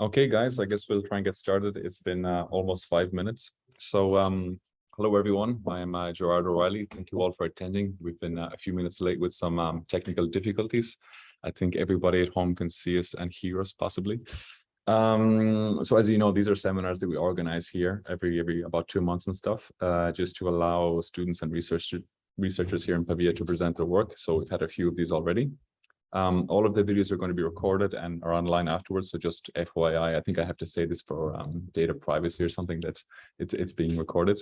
Okay, guys, I guess we'll try and get started. It's been almost 5 minutes. So, hello, everyone. I am Gerard O'Reilly. Thank you all for attending. We've been a few minutes late with some technical difficulties. I think everybody at home can see us and hear us possibly. So as you know, these are seminars that we organize here every about 2 months and stuff, just to allow students and researchers here in Pavia to present their work. So we've had a few of these already. All of the videos are going to be recorded and are online afterwards. So just FYI, I think I have to say this for data privacy or something, that it's being recorded.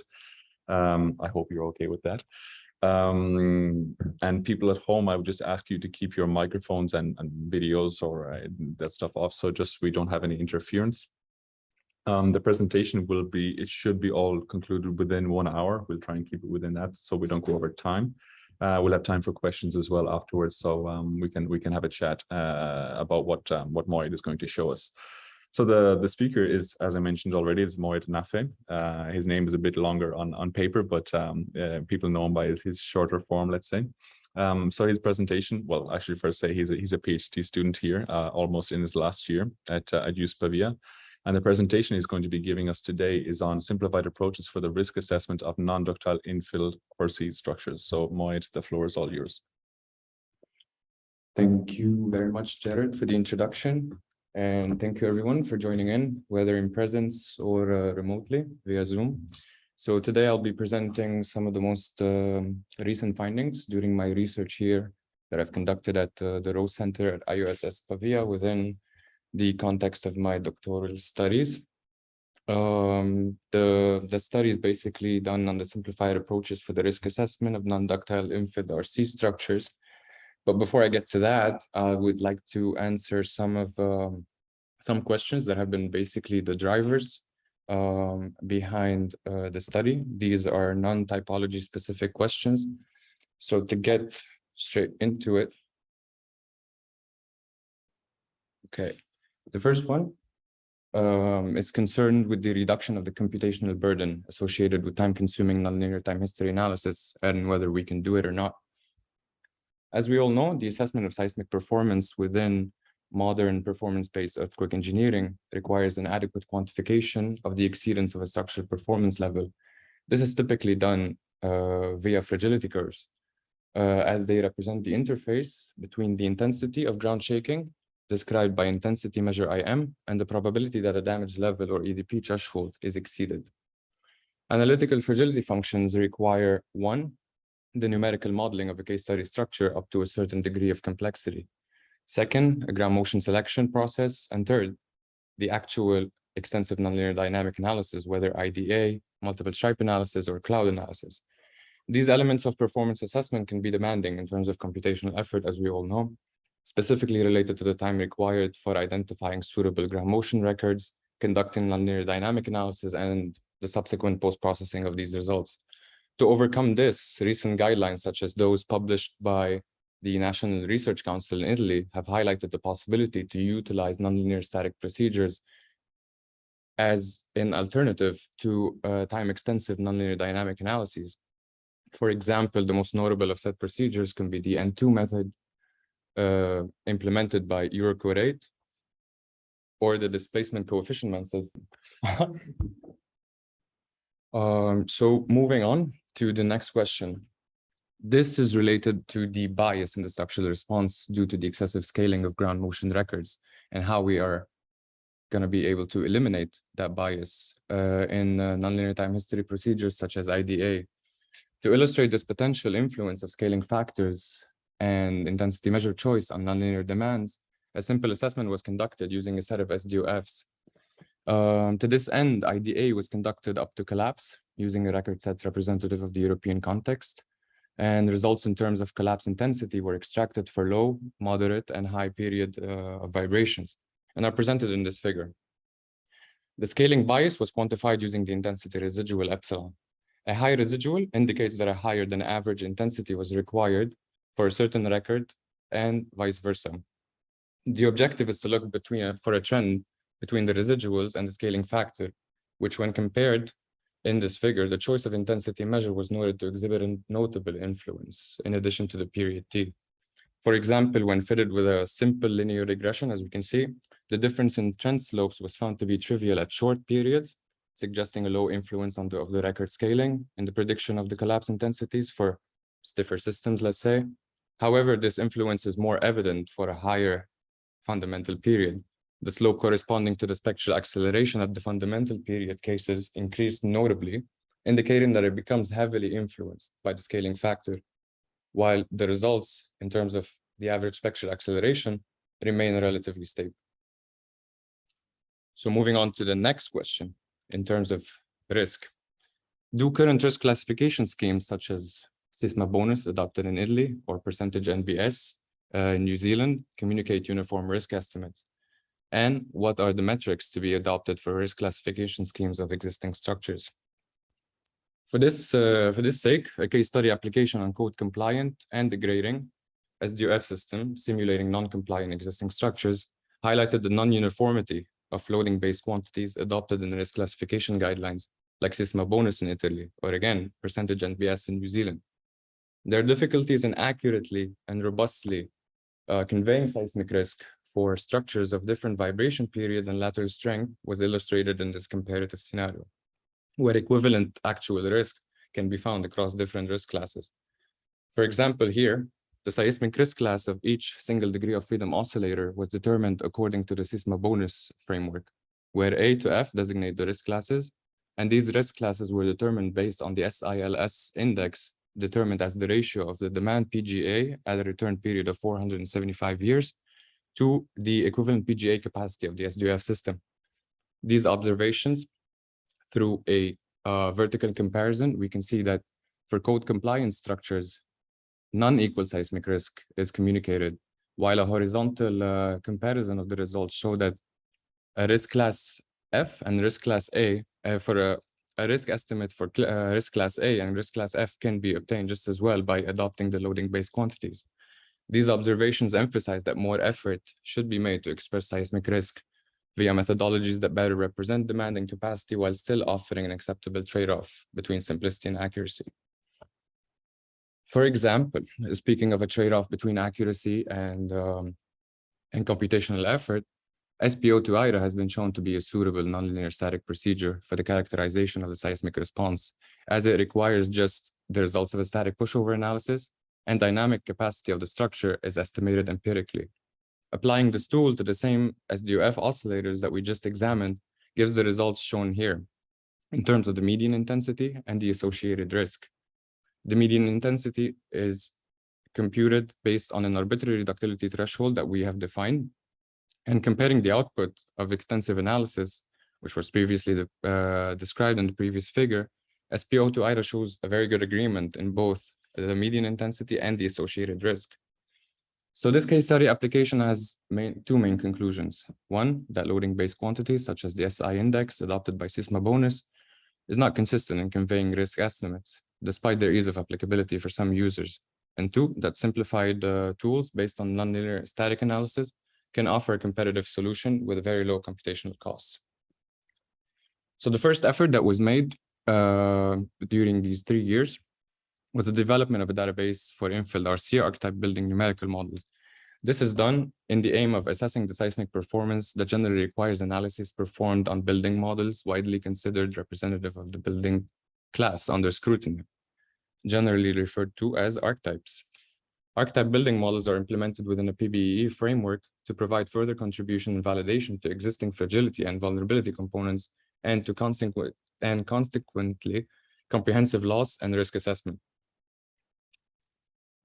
I hope you're okay with that. And people at home, I would just ask you to keep your microphones and videos or that stuff off, so just we don't have any interference. The presentation it should be all concluded within 1 hour. We'll try and keep it within that so we don't go over time. We'll have time for questions as well afterwards, so we can have a chat about what Mouayed is going to show us. So the speaker is, as I mentioned already, is Mouayed Nafeh. His name is a bit longer on paper, but people know him by his shorter form, let's say. So his presentation, well, actually first say he's a PhD student here, almost in his last year at IUSS Pavia. And the presentation he's going to be giving us today is on simplified approaches for the risk assessment of non-ductile infilled Inflrc structures. So Mouayed, the floor is all yours. Thank you very much, Jared, for the introduction. And thank you everyone for joining in, whether in presence or remotely via Zoom. So today I'll be presenting some of the most recent findings during my research here that I've conducted at the Rose Center at IUSS Pavia within the context of my doctoral studies. The study is basically done on the simplified approaches for the risk assessment of non-ductile infilled RC structures. But before I get to that, I would like to answer some questions that have been basically the drivers behind the study. These are non-typology specific questions. So to get straight into it. Okay. The first one is concerned with the reduction of the computational burden associated with time-consuming nonlinear time history analysis and whether we can do it or not. As we all know, the assessment of seismic performance within modern performance-based earthquake engineering requires an adequate quantification of the exceedance of a structural performance level. This is typically done via fragility curves, as they represent the interface between the intensity of ground shaking described by intensity measure IM and the probability that a damage level or EDP threshold is exceeded. Analytical fragility functions require 1, the numerical modeling of a case study structure up to a certain degree of complexity. 2nd, a ground motion selection process. And 3rd, the actual extensive nonlinear dynamic analysis, whether IDA, multiple stripe analysis, or cloud analysis. These elements of performance assessment can be demanding in terms of computational effort, as we all know, specifically related to the time required for identifying suitable ground motion records, conducting nonlinear dynamic analysis, and the subsequent post-processing of these results. To overcome this, recent guidelines, such as those published by the National Research Council in Italy, have highlighted the possibility to utilize nonlinear static procedures as an alternative to time-extensive nonlinear dynamic analyses. For example, the most notable of such procedures can be the N2 method, implemented by Eurocode 8, or the displacement coefficient method. So moving on to the next question. This is related to the bias in the structural response due to the excessive scaling of ground motion records and how we are going to be able to eliminate that bias in nonlinear time history procedures such as IDA. To illustrate this potential influence of scaling factors and intensity measure choice on nonlinear demands, a simple assessment was conducted using a set of SDOFs. To this end, IDA was conducted up to collapse using a record set representative of the European context, and results in terms of collapse intensity were extracted for low, moderate, and high period of vibrations, and are presented in this figure. The scaling bias was quantified using the intensity residual epsilon. A high residual indicates that a higher than average intensity was required for a certain record, and vice versa. The objective is to look for a trend between the residuals and the scaling factor, which when compared in this figure, the choice of intensity measure was noted to exhibit a notable influence in addition to the period T. For example, when fitted with a simple linear regression, as we can see, The difference in trend slopes was found to be trivial at short periods, suggesting a low influence on the record scaling in the prediction of the collapse intensities for stiffer systems, let's say. However, this influence is more evident for a higher fundamental period. The slope corresponding to the spectral acceleration at the fundamental period cases increased notably, indicating that it becomes heavily influenced by the scaling factor, while the results in terms of the average spectral acceleration remain relatively stable. So moving on to the next question, in terms of risk. Do current risk classification schemes such as Sigma bonus adopted in Italy or percentage NBS in New Zealand communicate uniform risk estimates? And what are the metrics to be adopted for risk classification schemes of existing structures? For this sake, a case study application on code compliant and degrading SDOF system simulating non-compliant existing structures highlighted the non-uniformity of loading-based quantities adopted in risk classification guidelines, like Sigma bonus in Italy, or again, percentage NBS in New Zealand. There are difficulties in accurately and robustly conveying seismic risk for structures of different vibration periods and lateral strength was illustrated in this comparative scenario, where equivalent actual risk can be found across different risk classes. For example, here, the seismic risk class of each single degree of freedom oscillator was determined according to the Sigma bonus framework, where A to F designate the risk classes, and these risk classes were determined based on the SILS index, determined as the ratio of the demand PGA at a return period of 475 years to the equivalent PGA capacity of the SDOF system. These observations, through a vertical comparison, we can see that for code compliant structures, non-equal seismic risk is communicated, while a horizontal comparison of the results show that a risk class F and risk class A, for a risk estimate for risk class A and risk class F can be obtained just as well by adopting the loading-based quantities. These observations emphasize that more effort should be made to express seismic risk via methodologies that better represent demand and capacity while still offering an acceptable trade-off between simplicity and accuracy. For example, speaking of a trade-off between accuracy and computational effort, SPO2 IRA has been shown to be a suitable nonlinear static procedure for the characterization of the seismic response, as it requires just the results of a static pushover analysis, and dynamic capacity of the structure is estimated empirically. Applying this tool to the same SDOF oscillators that we just examined gives the results shown here in terms of the median intensity and the associated risk. The median intensity is computed based on an arbitrary ductility threshold that we have defined, and comparing the output of extensive analysis, which was previously described in the previous figure, SPO2 IRA shows a very good agreement in both the median intensity and the associated risk. So this case study application has two main conclusions. One, that loading-based quantities such as the SI index adopted by Sigma bonus is not consistent in conveying risk estimates, despite their ease of applicability for some users. And two, that simplified tools based on nonlinear static analysis can offer a competitive solution with very low computational costs. So the first effort that was made during these 3 years was the development of a database for Inflrc archetype building numerical models. This is done in the aim of assessing the seismic performance that generally requires analysis performed on building models widely considered representative of the building class under scrutiny, generally referred to as archetypes. Archetype building models are implemented within a PBE framework to provide further contribution and validation to existing fragility and vulnerability components and to consequently comprehensive loss and risk assessment.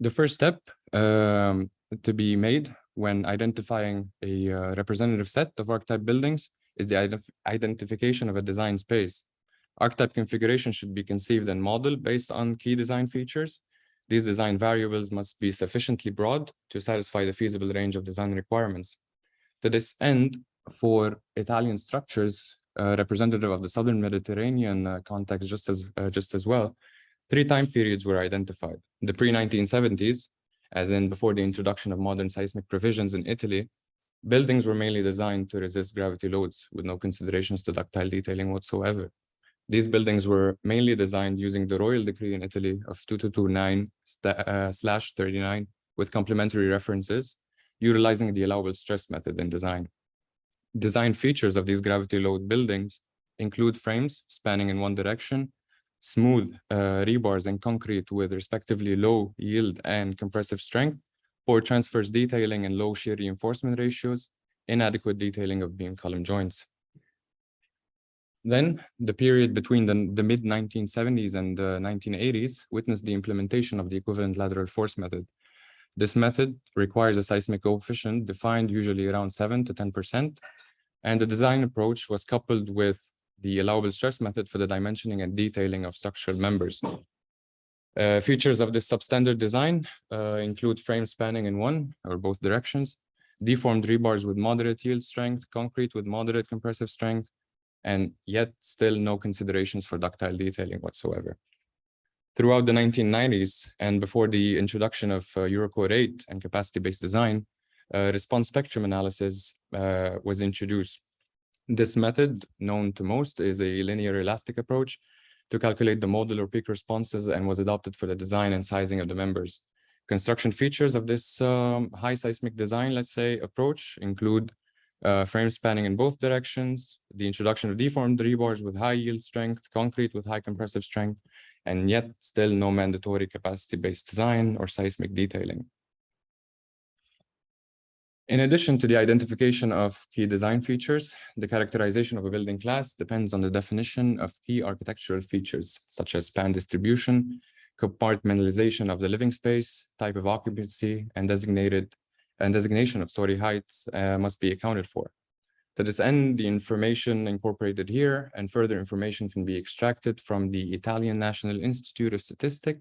The first step to be made when identifying a representative set of archetype buildings is the identification of a design space. Archetype configuration should be conceived and modeled based on key design features. These design variables must be sufficiently broad to satisfy the feasible range of design requirements. To this end, for Italian structures representative of the Southern Mediterranean context just as well, 3 time periods were identified. The pre-1970s, as in before the introduction of modern seismic provisions in Italy, buildings were mainly designed to resist gravity loads with no considerations to ductile detailing whatsoever. These buildings were mainly designed using the Royal Decree in Italy of 2229/39 with complementary references, utilizing the allowable stress method in design. Design features of these gravity load buildings include frames spanning in one direction, smooth rebars and concrete with respectively low yield and compressive strength, poor transverse detailing and low shear reinforcement ratios, inadequate detailing of beam column joints. Then the period between the mid-1970s and the 1980s witnessed the implementation of the equivalent lateral force method. This method requires a seismic coefficient defined usually around 7 to 10%, and the design approach was coupled with the allowable stress method for the dimensioning and detailing of structural members. Features of this substandard design include frames spanning in one or both directions, deformed rebars with moderate yield strength, concrete with moderate compressive strength, and yet still no considerations for ductile detailing whatsoever. Throughout the 1990s and before the introduction of Eurocode 8 and capacity-based design, response spectrum analysis was introduced. This method, known to most, is a linear elastic approach to calculate the modal or peak responses and was adopted for the design and sizing of the members. Construction features of this high seismic design, let's say, approach include frames spanning in both directions, the introduction of deformed rebars with high yield strength, concrete with high compressive strength, and yet still no mandatory capacity-based design or seismic detailing. In addition to the identification of key design features, the characterization of a building class depends on the definition of key architectural features, such as span distribution, compartmentalization of the living space, type of occupancy, and designation of story heights must be accounted for. To this end, the information incorporated here and further information can be extracted from the Italian National Institute of Statistics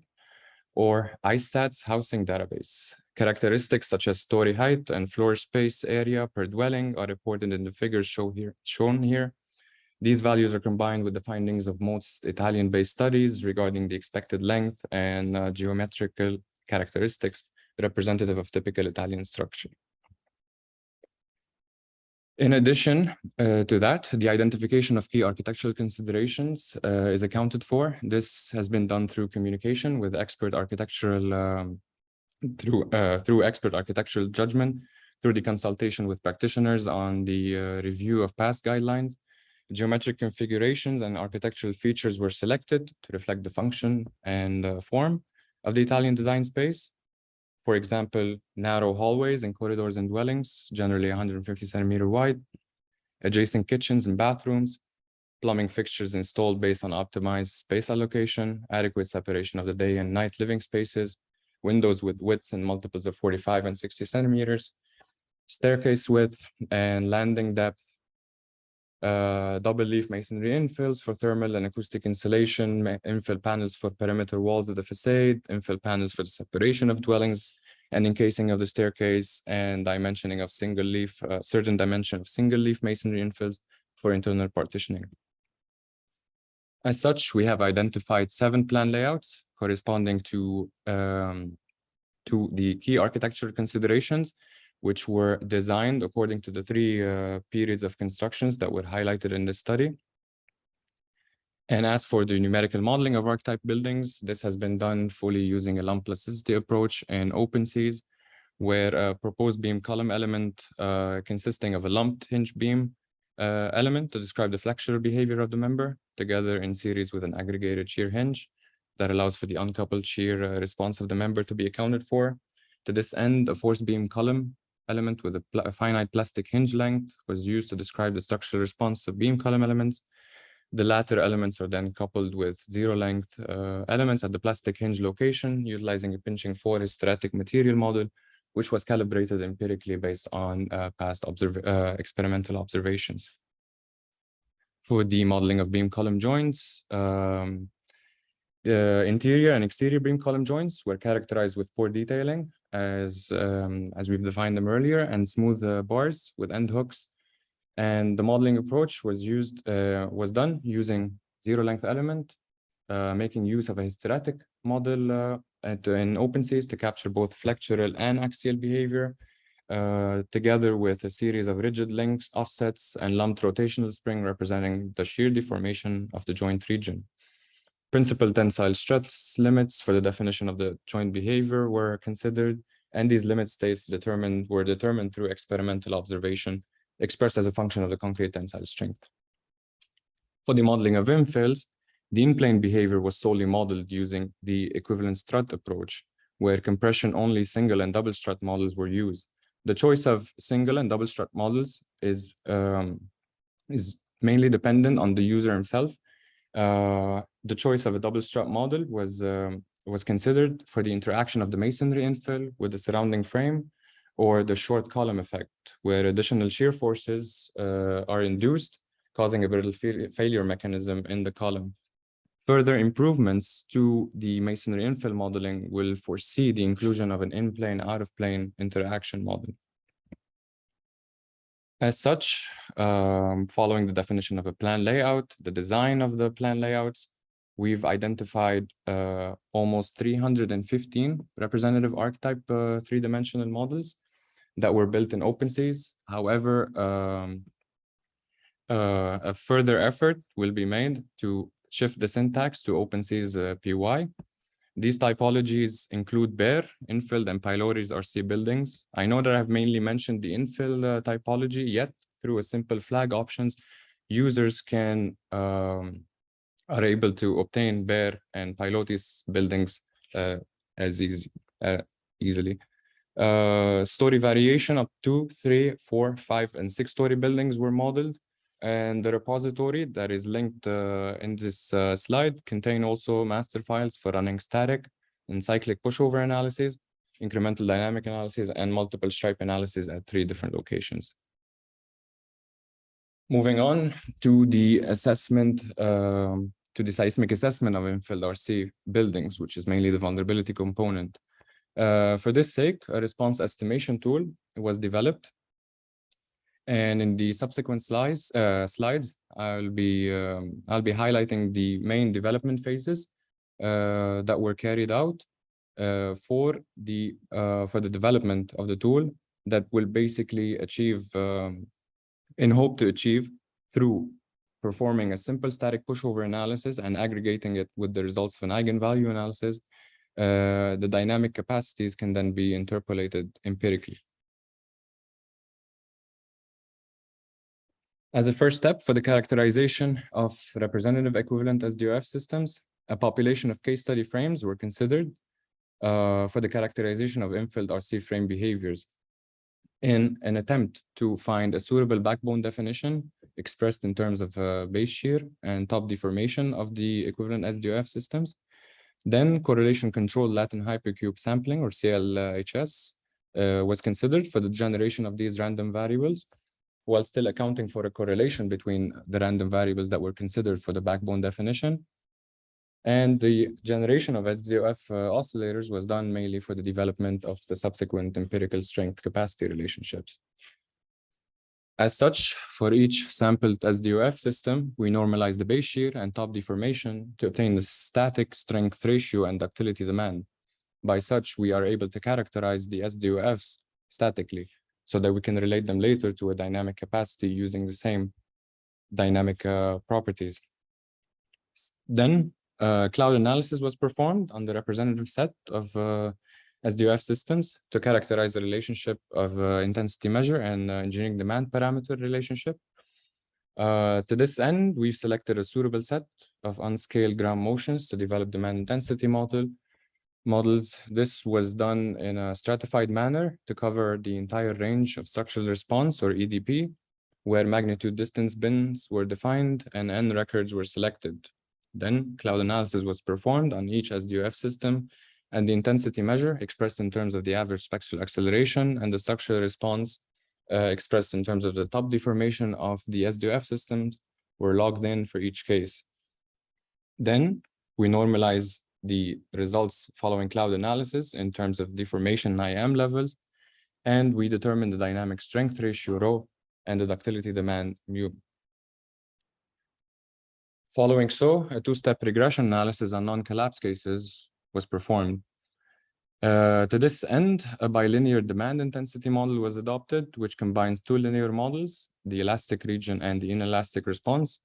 or ISTAT's housing database. Characteristics such as story height and floor space area per dwelling are reported in the figures shown here. These values are combined with the findings of most Italian-based studies regarding the expected length and geometrical characteristics representative of typical Italian structure. In addition to that, the identification of key architectural considerations is accounted for. This has been done through communication with expert architectural, through expert architectural judgment, through the consultation with practitioners on the review of past guidelines. Geometric configurations and architectural features were selected to reflect the function and form of the Italian design space. For example, narrow hallways and corridors and dwellings, generally 150 centimeter wide, adjacent kitchens and bathrooms, plumbing fixtures installed based on optimized space allocation, adequate separation of the day and night living spaces, windows with widths and multiples of 45 and 60 centimeters, staircase width and landing depth, double leaf masonry infills for thermal and acoustic insulation, infill panels for perimeter walls of the facade, infill panels for the separation of dwellings and encasing of the staircase, and dimensioning of single leaf, certain dimension of single leaf masonry infills for internal partitioning. As such, we have identified 7 plan layouts corresponding to the key architectural considerations, which were designed according to the 3 periods of constructions that were highlighted in this study. And as for the numerical modeling of archetype buildings, this has been done fully using a lump plasticity approach in OpenSeas, where a proposed beam column element consisting of a lumped hinge beam element to describe the flexural behavior of the member, together in series with an aggregated shear hinge that allows for the uncoupled shear response of the member to be accounted for. To this end, a force beam column element with a finite plastic hinge length was used to describe the structural response of beam column elements. The latter elements are then coupled with zero length elements at the plastic hinge location, utilizing a pinching 4 hysteretic material model, which was calibrated empirically based on past experimental observations. For the modeling of beam column joints, the interior and exterior beam column joints were characterized with poor detailing, as we've defined them earlier, and smooth bars with end hooks. And the modeling approach was done using zero length element, making use of a hysteretic model in OpenSeas to capture both flexural and axial behavior, together with a series of rigid links, offsets, and lumped rotational spring representing the shear deformation of the joint region. Principal tensile stress limits for the definition of the joint behavior were considered, and these limit states were determined through experimental observation expressed as a function of the concrete tensile strength. For the modeling of Wim Fails, the in-plane behavior was solely modeled using the equivalent strut approach, where compression-only single and double strut models were used. The choice of single and double strut models is mainly dependent on the user himself. The choice of a double strut model was considered for the interaction of the masonry infill with the surrounding frame, or the short column effect, where additional shear forces are induced, causing a brittle failure mechanism in the column. Further improvements to the masonry infill modeling will foresee the inclusion of an in-plane, out-of-plane interaction model. As such, following the definition of a plan layout, the design of the plan layouts, we've identified almost 315 representative archetype three-dimensional models that were built in OpenSeas. However, a further effort will be made to shift the syntax to OpenSea's PY. These typologies include bare, infilled, and pylorus RC buildings. I know that I've mainly mentioned the infill typology, yet through a simple flag options, users can are able to obtain bare and pilotis buildings easily. Story variation up to 3, 4, 5, and 6-story buildings were modeled. And the repository that is linked in this slide contain also master files for running static and cyclic pushover analysis, incremental dynamic analysis, and multiple stripe analysis at 3 different locations. Moving on to the assessment, to the seismic assessment of infilled RC buildings, which is mainly the vulnerability component. For this sake, a response estimation tool was developed. And in the subsequent slides, I'll be highlighting the main development phases that were carried out for the development of the tool that will basically achieve hope to achieve through performing a simple static pushover analysis and aggregating it with the results of an eigenvalue analysis. The dynamic capacities can then be interpolated empirically. As a first step for the characterization of representative equivalent SDOF systems, a population of case study frames were considered for the characterization of infilled RC frame behaviors in an attempt to find a suitable backbone definition expressed in terms of base shear and top deformation of the equivalent SDOF systems. Then correlation controlled Latin hypercube sampling, or CLHS, was considered for the generation of these random variables, while still accounting for a correlation between the random variables that were considered for the backbone definition. And the generation of SDOF oscillators was done mainly for the development of the subsequent empirical strength capacity relationships. As such, for each sampled SDOF system, we normalize the base shear and top deformation to obtain the static strength ratio and ductility demand. By such, we are able to characterize the SDOFs statically, so that we can relate them later to a dynamic capacity using the same dynamic properties. Then cloud analysis was performed on the representative set of SDOF systems to characterize the relationship of intensity measure and engineering demand parameter relationship. To this end, we've selected a suitable set of unscaled ground motions to develop demand intensity models. This was done in a stratified manner to cover the entire range of structural response, or EDP, where magnitude distance bins were defined and N records were selected. Then cloud analysis was performed on each SDOF system, and the intensity measure expressed in terms of the average spectral acceleration and the structural response expressed in terms of the top deformation of the SDOF systems were logged in for each case. Then we normalize the results following cloud analysis in terms of deformation IM levels, and we determine the dynamic strength ratio rho and the ductility demand mu. Following so, a 2-step regression analysis on non-collapse cases was performed. To this end, a bilinear demand intensity model was adopted, which combines 2 linear models, the elastic region and the inelastic response,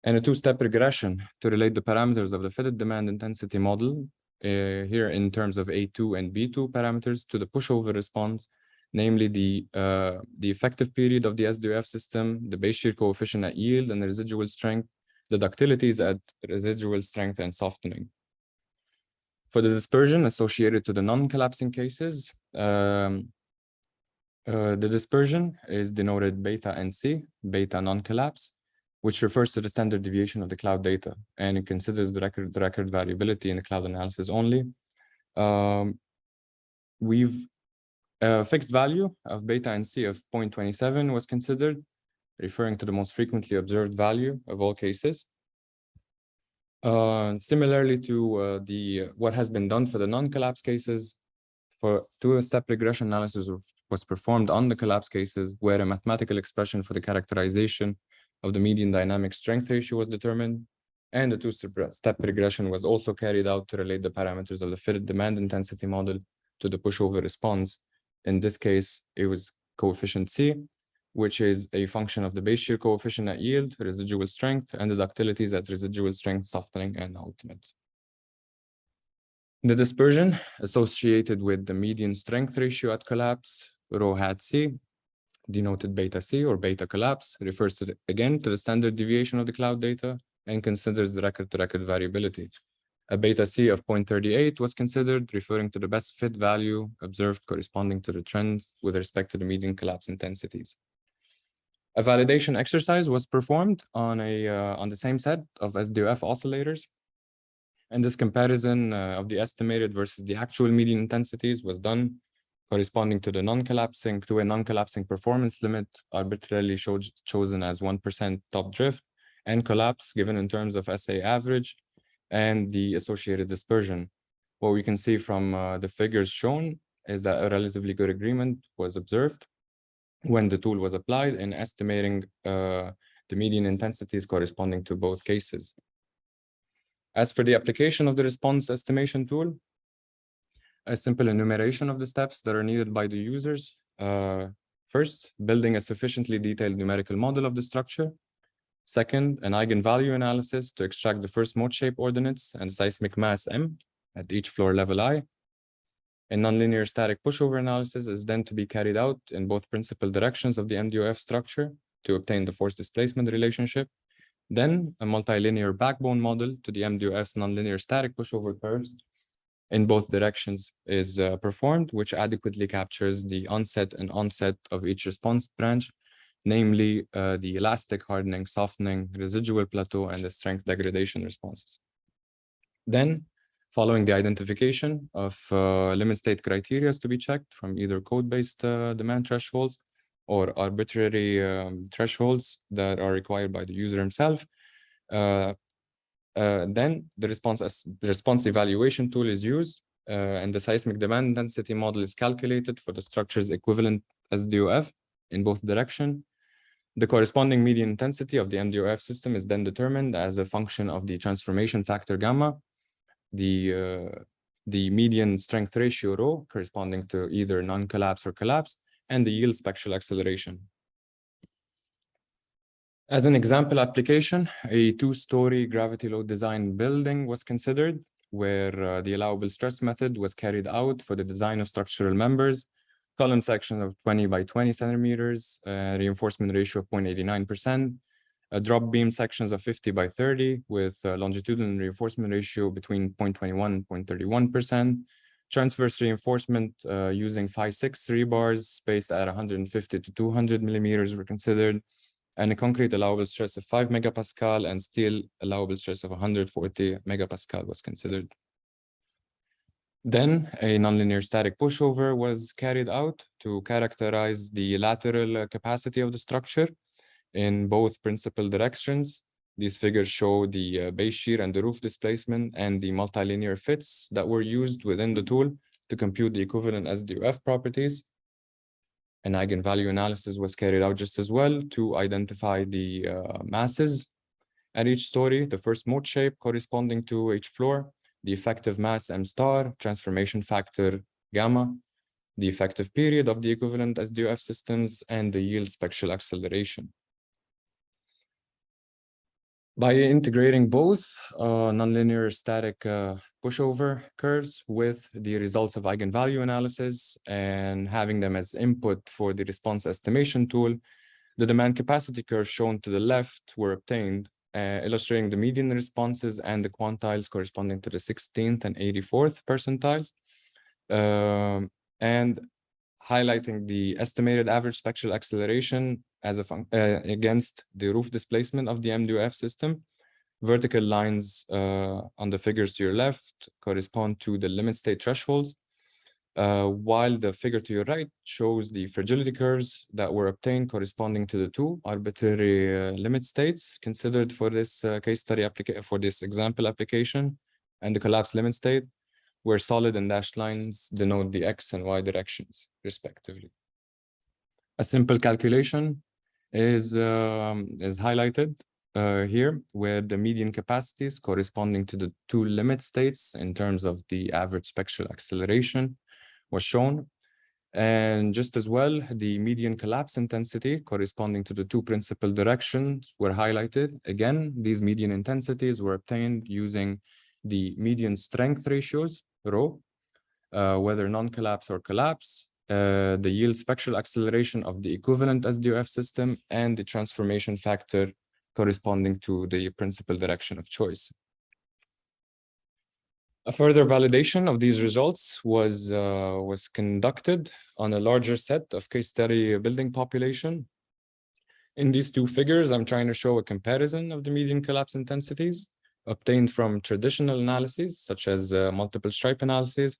and a 2-step regression to relate the parameters of the fitted demand intensity model, here in terms of A2 and B2 parameters, to the pushover response namely the effective period of the SDOF system, the base shear coefficient at yield and the residual strength, the ductilities at residual strength and softening. For the dispersion associated to the non-collapsing cases, the dispersion is denoted beta NC, beta non-collapse, which refers to the standard deviation of the cloud data, and it considers the record variability in the cloud analysis only. A fixed value of beta NC of 0.27 was considered, referring to the most frequently observed value of all cases. Similarly to what has been done for the non-collapse cases, for two-step regression analysis was performed on the collapse cases, where a mathematical expression for the characterization of the median dynamic strength ratio was determined, and the two-step regression was also carried out to relate the parameters of the fitted demand intensity model to the pushover response. In this case, it was coefficient C, which is a function of the base shear coefficient at yield, residual strength, and the ductilities at residual strength, softening, and ultimate. The dispersion associated with the median strength ratio at collapse, rho hat C, denoted beta C or beta collapse, refers to again to the standard deviation of the cloud data and considers the record-to-record variability. A beta C of 0.38 was considered, referring to the best fit value observed corresponding to the trends with respect to the median collapse intensities. A validation exercise was performed on the same set of SDOF oscillators, and this comparison of the estimated versus the actual median intensities was done corresponding to a non-collapsing performance limit arbitrarily chosen as 1% top drift, and collapse given in terms of SA average and the associated dispersion. What we can see from the figures shown is that a relatively good agreement was observed when the tool was applied in estimating the median intensities corresponding to both cases. As for the application of the response estimation tool, a simple enumeration of the steps that are needed by the users. First, building a sufficiently detailed numerical model of the structure. Second, an eigenvalue analysis to extract the first mode shape ordinates and seismic mass M at each floor level I. A nonlinear static pushover analysis is then to be carried out in both principal directions of the MDOF structure to obtain the force displacement relationship. Then a multilinear backbone model to the MDOF's nonlinear static pushover curves in both directions is performed, which adequately captures the onset and onset of each response branch, namely the elastic hardening, softening, residual plateau, and the strength degradation responses. Then, following the identification of limit state criteria to be checked from either code-based demand thresholds or arbitrary thresholds that are required by the user himself, then the response evaluation tool is used, and the seismic demand intensity model is calculated for the structure's equivalent SDOF in both directions. The corresponding median intensity of the MDOF system is then determined as a function of the transformation factor gamma, the median strength ratio rho corresponding to either non-collapse or collapse, and the yield spectral acceleration. As an example application, a two-story gravity load design building was considered, where the allowable stress method was carried out for the design of structural members, column section of 20 by 20 centimeters, reinforcement ratio of 0.89%, drop beam sections of 50 by 30 with longitudinal reinforcement ratio between 0.21 and 0.31%, transverse reinforcement using 5/6 rebars spaced at 150 to 200 millimeters were considered, and a concrete allowable stress of 5 megapascal and steel allowable stress of 140 megapascal was considered. Then a nonlinear static pushover was carried out to characterize the lateral capacity of the structure in both principal directions. These figures show the base shear and the roof displacement and the multilinear fits that were used within the tool to compute the equivalent SDOF properties. An eigenvalue analysis was carried out just as well to identify the masses at each story, the first mode shape corresponding to each floor, the effective mass M star, transformation factor gamma, the effective period of the equivalent SDOF systems, and the yield spectral acceleration. By integrating both nonlinear static pushover curves with the results of eigenvalue analysis and having them as input for the response estimation tool, the demand capacity curves shown to the left were obtained, illustrating the median responses and the quantiles corresponding to the 16th and 84th percentiles, and highlighting the estimated average spectral acceleration as against the roof displacement of the M2F system. Vertical lines on the figures to your left correspond to the limit state thresholds, while the figure to your right shows the fragility curves that were obtained corresponding to the two arbitrary limit states considered for this case study for this example application, and the collapse limit state, where solid and dashed lines denote the X and Y directions, respectively. A simple calculation is highlighted here, where the median capacities corresponding to the two limit states in terms of the average spectral acceleration was shown. And just as well, the median collapse intensity corresponding to the two principal directions were highlighted. Again, these median intensities were obtained using the median strength ratios, rho, whether non-collapse or collapse, the yield spectral acceleration of the equivalent SDOF system, and the transformation factor corresponding to the principal direction of choice. A further validation of these results was conducted on a larger set of case study building population. In these two figures, I'm trying to show a comparison of the median collapse intensities obtained from traditional analyses, such as multiple stripe analyses,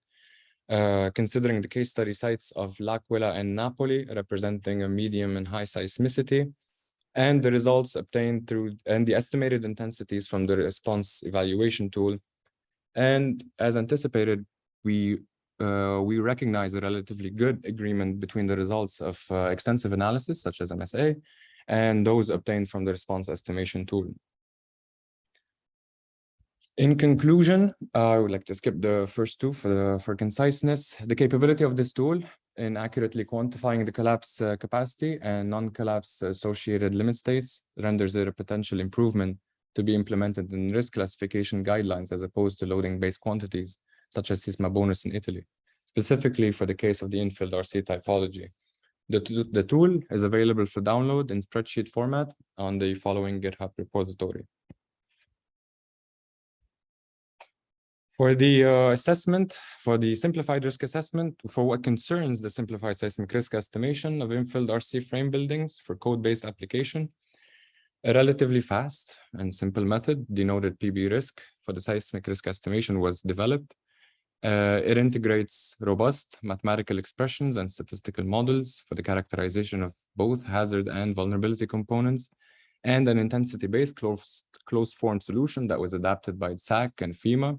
considering the case study sites of L'Aquila and Napoli, representing a medium and high seismicity, and the results obtained through and the estimated intensities from the response evaluation tool. And as anticipated, we recognize a relatively good agreement between the results of extensive analysis, such as MSA, and those obtained from the response estimation tool. In conclusion, I would like to skip the first two for conciseness. The capability of this tool in accurately quantifying the collapse capacity and non-collapse associated limit states renders it a potential improvement to be implemented in risk classification guidelines as opposed to loading-based quantities, such as Sisma bonus in Italy, specifically for the case of the Inflrc typology. The tool is available for download in spreadsheet format on the following GitHub repository. For the assessment, for the simplified risk assessment, for what concerns the simplified seismic risk estimation of infilled RC frame buildings for code-based application, a relatively fast and simple method denoted PB risk for the seismic risk estimation was developed. It integrates robust mathematical expressions and statistical models for the characterization of both hazard and vulnerability components, and an intensity-based closed-form solution that was adapted by SAC and FEMA,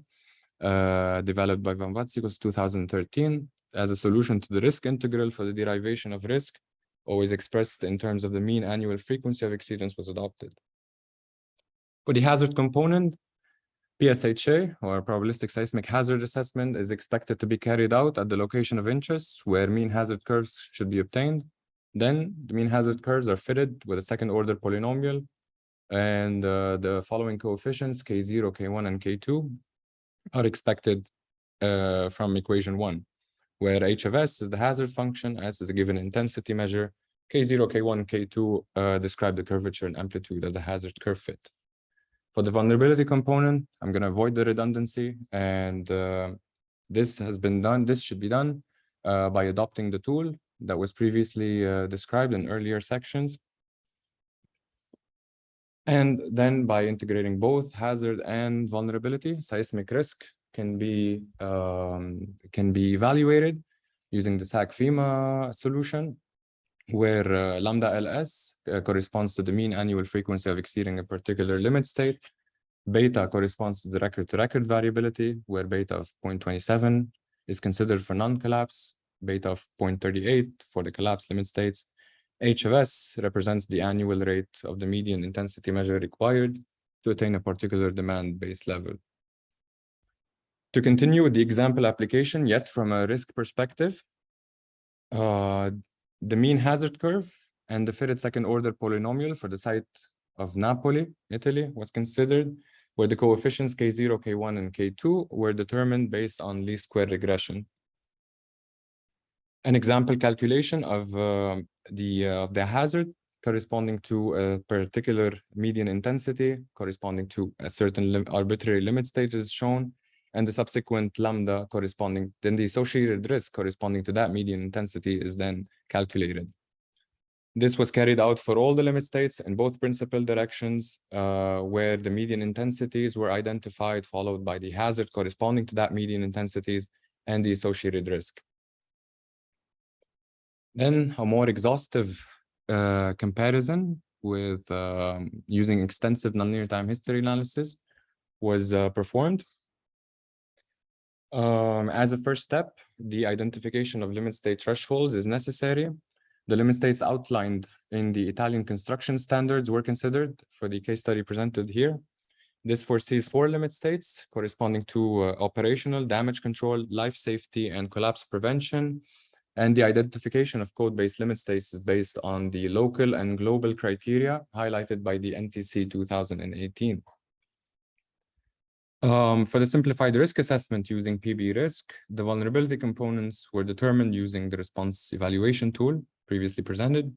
developed by Van Vatsikos 2013 as a solution to the risk integral for the derivation of risk, always expressed in terms of the mean annual frequency of exceedance, was adopted. For the hazard component, PSHA, or probabilistic seismic hazard assessment, is expected to be carried out at the location of interest where mean hazard curves should be obtained. Then the mean hazard curves are fitted with a second order polynomial, and the following coefficients, K0, K1, and K2, are expected from equation 1, where H of S is the hazard function, S is a given intensity measure, K0, K1, K2 describe the curvature and amplitude of the hazard curve fit. For the vulnerability component, I'm going to avoid the redundancy, and this should be done by adopting the tool that was previously described in earlier sections. And then by integrating both hazard and vulnerability, seismic risk can be evaluated using the SAC-FEMA solution, where lambda LS corresponds to the mean annual frequency of exceeding a particular limit state. Beta corresponds to the record-to-record variability, where beta of 0.27 is considered for non-collapse, beta of 0.38 for the collapse limit states. H of S represents the annual rate of the median intensity measure required to attain a particular demand-based level. To continue with the example application, yet from a risk perspective, the mean hazard curve and the fitted second order polynomial for the site of Napoli, Italy, was considered, where the coefficients K0, K1, and K2 were determined based on least square regression. An example calculation of the hazard corresponding to a particular median intensity corresponding to a certain arbitrary limit state is shown, and the subsequent lambda corresponding, then the associated risk corresponding to that median intensity is then calculated. This was carried out for all the limit states in both principal directions, where the median intensities were identified, followed by the hazard corresponding to that median intensities and the associated risk. Then a more exhaustive comparison with using extensive nonlinear time history analysis was performed. As a first step, the identification of limit state thresholds is necessary. The limit states outlined in the Italian construction standards were considered for the case study presented here. This foresees 4 limit states corresponding to operational, damage control, life safety, and collapse prevention. And the identification of code-based limit states is based on the local and global criteria highlighted by the NTC 2018. For the simplified risk assessment using PB risk, the vulnerability components were determined using the response evaluation tool previously presented.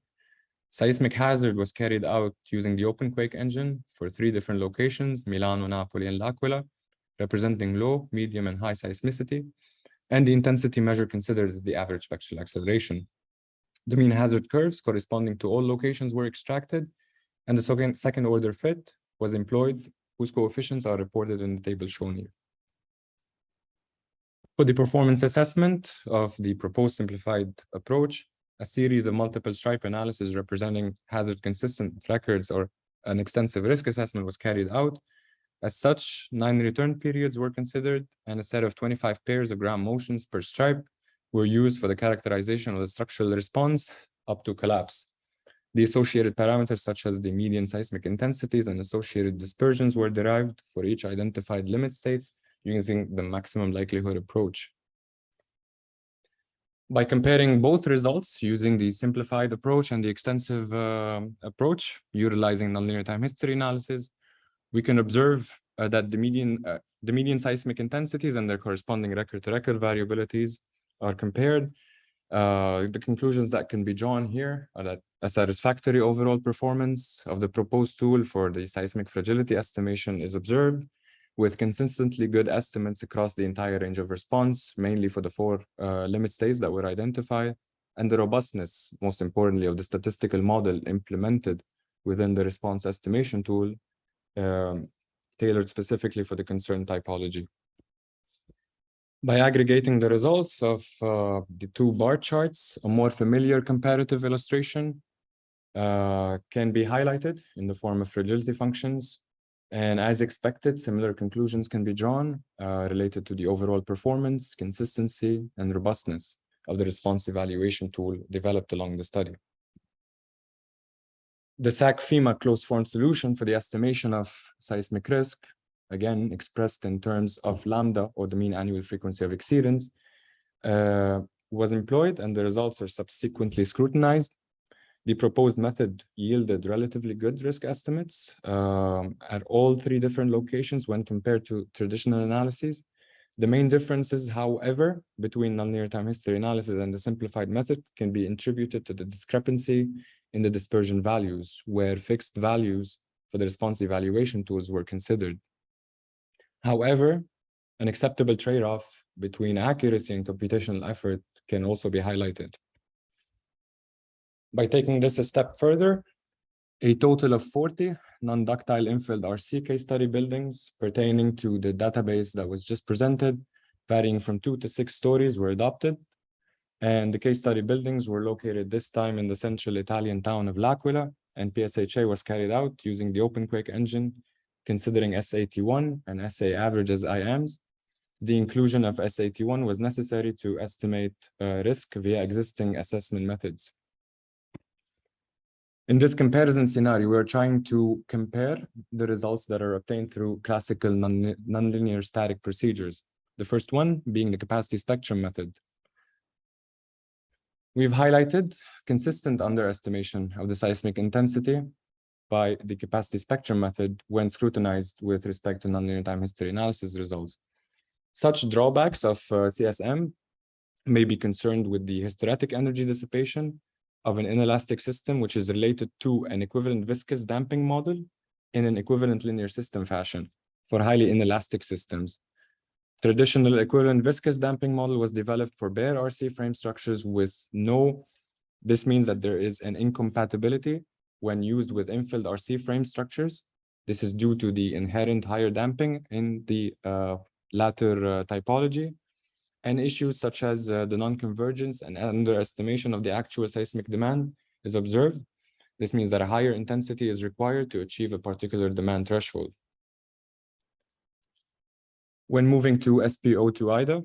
Seismic hazard was carried out using the OpenQuake engine for 3 different locations, Milano, Napoli, and L'Aquila, representing low, medium, and high seismicity. And the intensity measure considers the average spectral acceleration. The mean hazard curves corresponding to all locations were extracted, and the second order fit was employed, whose coefficients are reported in the table shown here. For the performance assessment of the proposed simplified approach, a series of multiple stripe analysis representing hazard consistent records or an extensive risk assessment was carried out. As such, 9 return periods were considered, and a set of 25 pairs of gram motions per stripe were used for the characterization of the structural response up to collapse. The associated parameters such as the median seismic intensities and associated dispersions were derived for each identified limit states using the maximum likelihood approach. By comparing both results using the simplified approach and the extensive approach, utilizing nonlinear time history analysis, we can observe that the median seismic intensities and their corresponding record-to-record variabilities are compared. The conclusions that can be drawn here are that a satisfactory overall performance of the proposed tool for the seismic fragility estimation is observed, with consistently good estimates across the entire range of response, mainly for the 4 limit states that were identified, and the robustness, most importantly, of the statistical model implemented within the response estimation tool, tailored specifically for the concerned typology. By aggregating the results of the 2 bar charts, a more familiar comparative illustration can be highlighted in the form of fragility functions. And as expected, similar conclusions can be drawn related to the overall performance, consistency, and robustness of the response evaluation tool developed along the study. The SAC-FEMA closed-form solution for the estimation of seismic risk, again expressed in terms of lambda, or the mean annual frequency of exceedance, was employed, and the results are subsequently scrutinized. The proposed method yielded relatively good risk estimates at all 3 different locations when compared to traditional analyses. The main differences, however, between nonlinear time history analysis and the simplified method can be attributed to the discrepancy in the dispersion values, where fixed values for the response evaluation tools were considered. However, an acceptable trade-off between accuracy and computational effort can also be highlighted. By taking this a step further, a total of 40 non-ductile infilled RC case study buildings pertaining to the database that was just presented, varying from 2 to 6 stories, were adopted. And the case study buildings were located this time in the central Italian town of L'Aquila, and PSHA was carried out using the OpenQuake engine, considering S81 and SA average as IAMs. The inclusion of S81 was necessary to estimate risk via existing assessment methods. In this comparison scenario, we're trying to compare the results that are obtained through classical nonlinear static procedures. The first one being the capacity spectrum method. We've highlighted consistent underestimation of the seismic intensity by the capacity spectrum method when scrutinized with respect to nonlinear time history analysis results. Such drawbacks of CSM may be concerned with the hysteretic energy dissipation of an inelastic system, which is related to an equivalent viscous damping model in an equivalent linear system fashion for highly inelastic systems. Traditional equivalent viscous damping model was developed for bare RC frame structures with this means that there is an incompatibility when used with infilled RC frame structures. This is due to the inherent higher damping in the latter typology, and issues such as the non-convergence and underestimation of the actual seismic demand is observed. This means that a higher intensity is required to achieve a particular demand threshold. When moving to SPO2 IDA,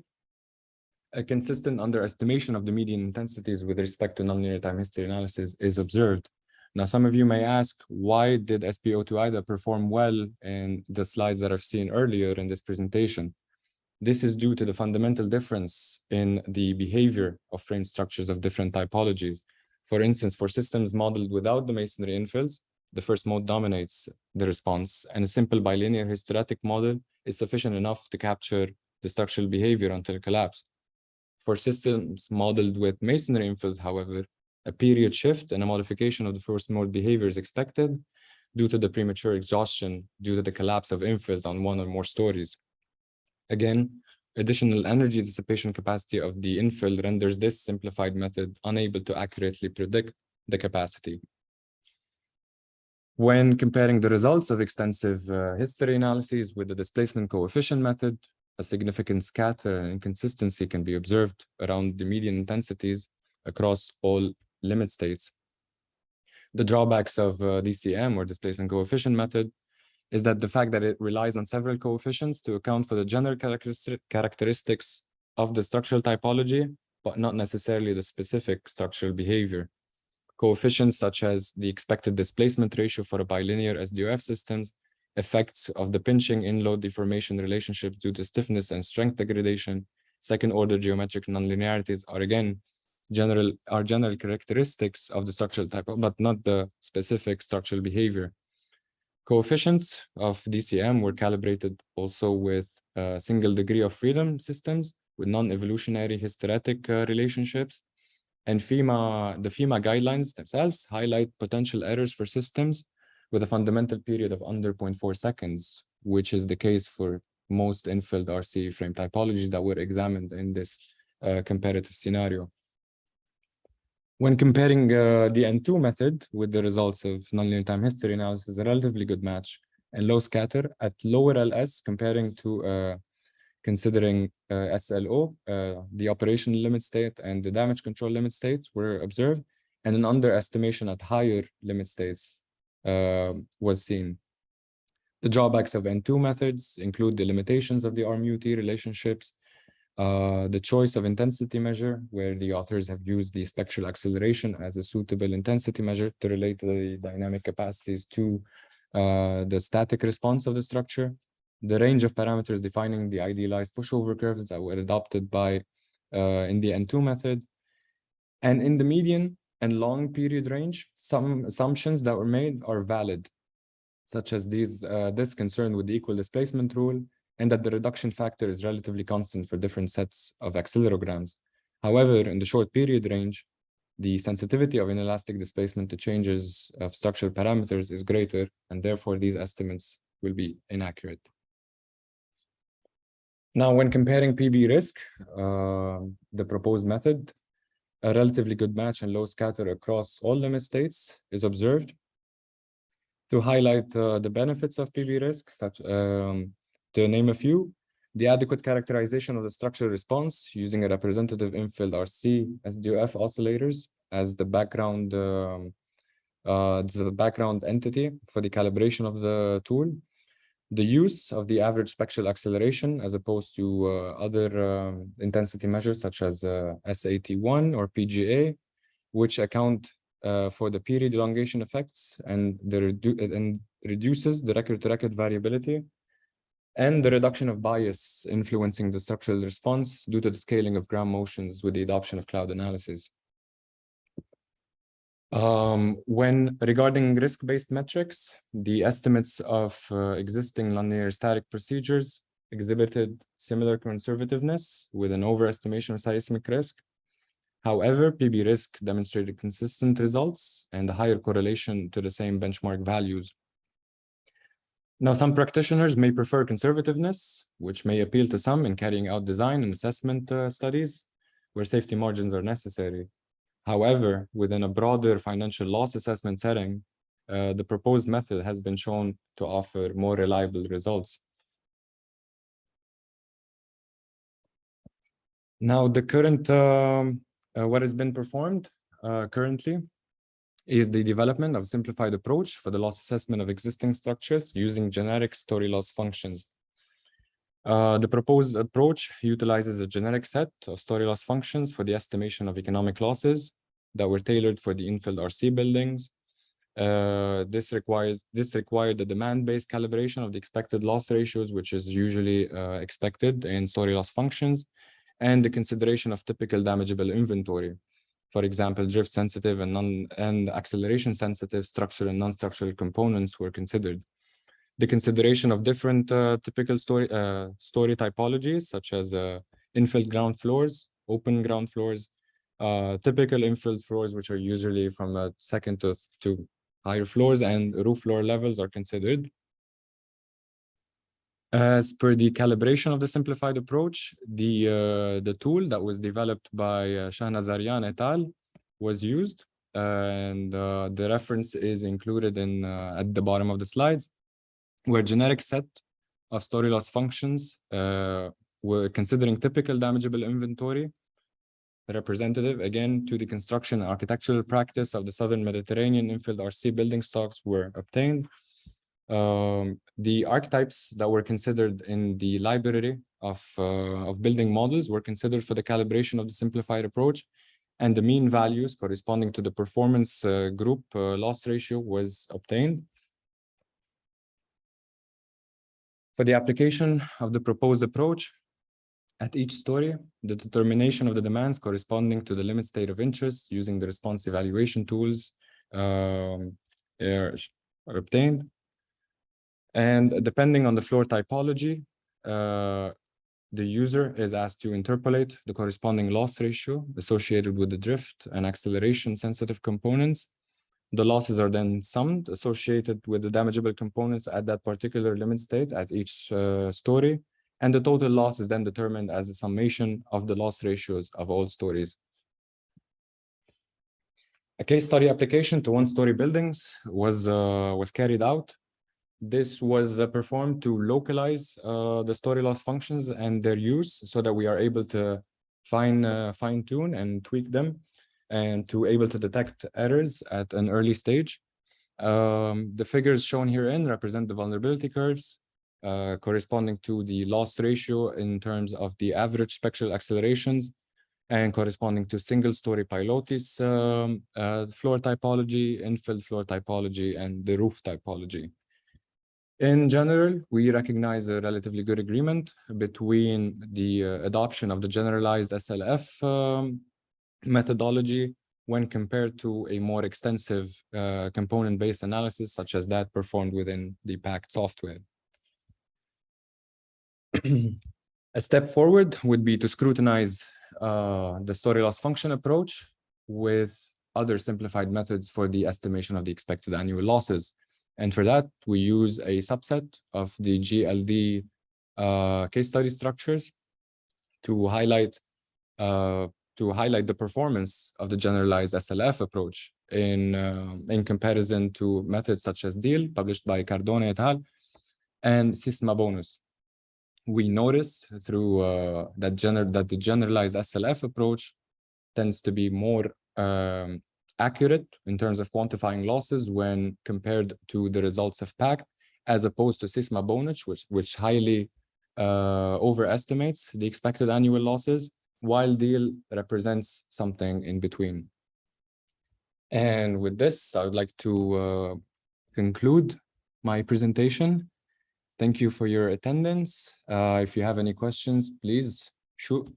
a consistent underestimation of the median intensities with respect to nonlinear time history analysis is observed. Now, some of you may ask, why did SPO2 IDA perform well in the slides that I've seen earlier in this presentation? This is due to the fundamental difference in the behavior of frame structures of different typologies. For instance, for systems modeled without the masonry infills, the first mode dominates the response, and a simple bilinear hysteretic model is sufficient enough to capture the structural behavior until collapse. For systems modeled with masonry infills, however, a period shift and a modification of the first mode behavior is expected due to the premature exhaustion due to the collapse of infills on one or more stories. Again, additional energy dissipation capacity of the infill renders this simplified method unable to accurately predict the capacity. When comparing the results of extensive history analyses with the displacement coefficient method, a significant scatter and inconsistency can be observed around the median intensities across all limit states. The drawbacks of DCM, or displacement coefficient method, is that the fact that it relies on several coefficients to account for the general characteristics of the structural typology, but not necessarily the specific structural behavior. Coefficients such as the expected displacement ratio for a bilinear SDOF systems, effects of the pinching in-load deformation relationships due to stiffness and strength degradation, second-order geometric nonlinearities are again general characteristics of the structural type, but not the specific structural behavior. Coefficients of DCM were calibrated also with a single degree of freedom systems with non-evolutionary hysteretic relationships. And the FEMA guidelines themselves highlight potential errors for systems with a fundamental period of under 0.4 seconds, which is the case for most infilled RC frame typologies that were examined in this comparative scenario. When comparing the N2 method with the results of nonlinear time history analysis, a relatively good match and low scatter at lower LS comparing to considering SLO, the operational limit state and the damage control limit state were observed, and an underestimation at higher limit states was seen. The drawbacks of N2 methods include the limitations of the RMUT relationships, the choice of intensity measure, where the authors have used the spectral acceleration as a suitable intensity measure to relate the dynamic capacities to the static response of the structure, the range of parameters defining the idealized pushover curves that were adopted by in the N2 method, and in the median and long period range, some assumptions that were made are valid, such as this concern with the equal displacement rule, and that the reduction factor is relatively constant for different sets of accelerogram. However, in the short period range, the sensitivity of inelastic displacement to changes of structural parameters is greater, and therefore these estimates will be inaccurate. Now, when comparing PB risk, the proposed method, a relatively good match and low scatter across all limit states is observed. To highlight the benefits of PB risk, to name a few, the adequate characterization of the structural response using a representative infilled RC SDOF oscillators as the background entity for the calibration of the tool, the use of the average spectral acceleration as opposed to other intensity measures such as SAT1 or PGA, which account for the period elongation effects and reduces the record-to-record variability, and the reduction of bias influencing the structural response due to the scaling of ground motions with the adoption of cloud analysis. When regarding risk-based metrics, the estimates of existing nonlinear static procedures exhibited similar conservativeness with an overestimation of seismic risk. However, PB risk demonstrated consistent results and a higher correlation to the same benchmark values. Now, some practitioners may prefer conservativeness, which may appeal to some in carrying out design and assessment studies where safety margins are necessary. However, within a broader financial loss assessment setting, the proposed method has been shown to offer more reliable results. Now, the current, what has been performed currently is the development of a simplified approach for the loss assessment of existing structures using generic story loss functions. The proposed approach utilizes a generic set of story loss functions for the estimation of economic losses that were tailored for the infilled RC buildings. This required the demand-based calibration of the expected loss ratios, which is usually expected in story loss functions, and the consideration of typical damageable inventory. For example, drift-sensitive and acceleration-sensitive structural and non-structural components were considered. The consideration of different typical story typologies, such as infilled ground floors, open ground floors, typical infilled floors, which are usually from a second to higher floors, and roof floor levels are considered. As per the calibration of the simplified approach, the tool that was developed by Shahnazarian et al. Was used, and the reference is included in at the bottom of the slides, where generic set of story loss functions were considering typical damageable inventory, representative again to the construction and architectural practice of the Southern Mediterranean infilled RC building stocks were obtained. The archetypes that were considered in the library of building models were considered for the calibration of the simplified approach, and the mean values corresponding to the performance group loss ratio was obtained. For the application of the proposed approach, at each story, the determination of the demands corresponding to the limit state of interest using the response evaluation tools are obtained. And depending on the floor typology, the user is asked to interpolate the corresponding loss ratio associated with the drift and acceleration sensitive components. The losses are then summed associated with the damageable components at that particular limit state at each story. And the total loss is then determined as the summation of the loss ratios of all stories. A case study application to one-story buildings was carried out. This was performed to localize the story loss functions and their use so that we are able to fine-tune and tweak them and to able to detect errors at an early stage. The figures shown herein represent the vulnerability curves corresponding to the loss ratio in terms of the average spectral accelerations and corresponding to single-story pilotis floor typology, infilled floor typology, and the roof typology. In general, we recognize a relatively good agreement between the adoption of the generalized SLF methodology when compared to a more extensive component-based analysis, such as that performed within the PACT software. A step forward would be to scrutinize the story loss function approach with other simplified methods for the estimation of the expected annual losses. And for that, we use a subset of the GLD case study structures to highlight the performance of the generalized SLF approach in comparison to methods such as DEAL, published by Cardone et al., and Sisma bonus. We notice through that the generalized SLF approach tends to be more accurate in terms of quantifying losses when compared to the results of PACT, as opposed to Sisma bonus, which highly overestimates the expected annual losses, while DEAL represents something in between. And with this, I would like to conclude my presentation. Thank you for your attendance. If you have any questions, please shoot.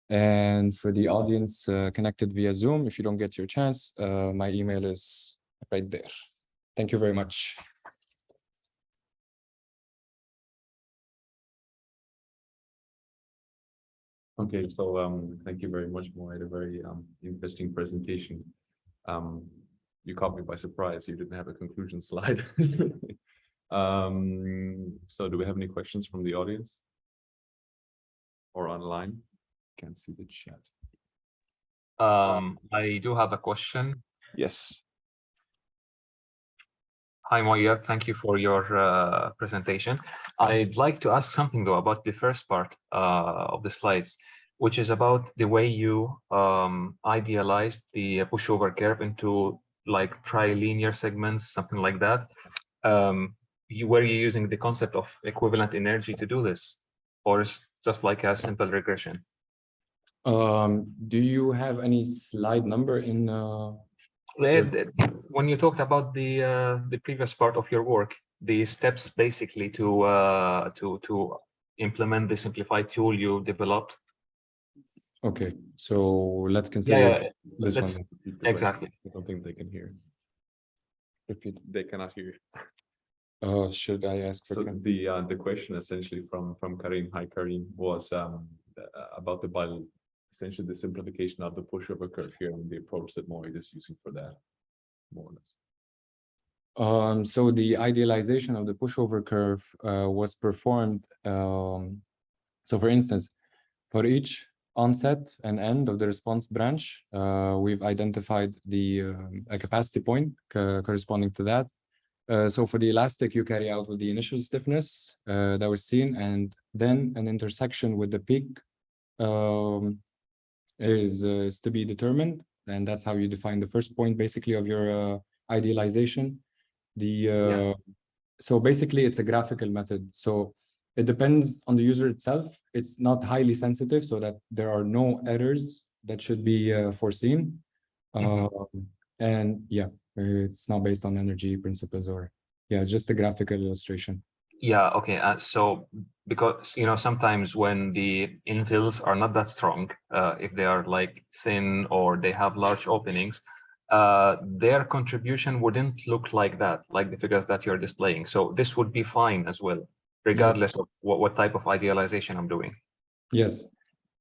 And for the audience connected via Zoom, if you don't get your chance, my email is right there. Thank you very much. Okay, so thank you very much, Mouayed. A very interesting presentation. You caught me by surprise. You didn't have a conclusion slide. So do we have any questions from the audience or online? Can't see the chat. I do have a question. Yes. Hi, Mouayed. Thank you for your presentation. I'd like to ask something though about the first part of the slides, which is about the way you idealized the pushover curve into like trilinear segments, something like that. Were you using the concept of equivalent energy to do this, or is just like a simple regression? Do you have any slide number in? When you talked about the previous part of your work, the steps basically to implement the simplified tool you developed. Okay, so let's consider this one. Exactly. I don't think they can hear. Repeat. They cannot hear. Should I ask for So the question essentially from Karim, hi Karim, was about essentially the simplification of the pushover curve here and the approach that Mouayed is using for that, more or less. So the idealization of the pushover curve was performed. So for instance, for each onset and end of the response branch, we've identified the a capacity point corresponding to that. So for the elastic, you carry out with the initial stiffness that was seen, and then an intersection with the peak is to be determined, and that's how you define the first point basically of your idealization. So basically it's a graphical method, so it depends on the user itself. It's not highly sensitive, so that there are no errors that should be foreseen. And yeah, it's not based on energy principles or just a graphical illustration. Yeah, okay. So because sometimes when the infills are not that strong, if they are like thin or they have large openings, their contribution wouldn't look like that, like the figures that you're displaying. So this would be fine as well, regardless of what type of idealization I'm doing. Yes.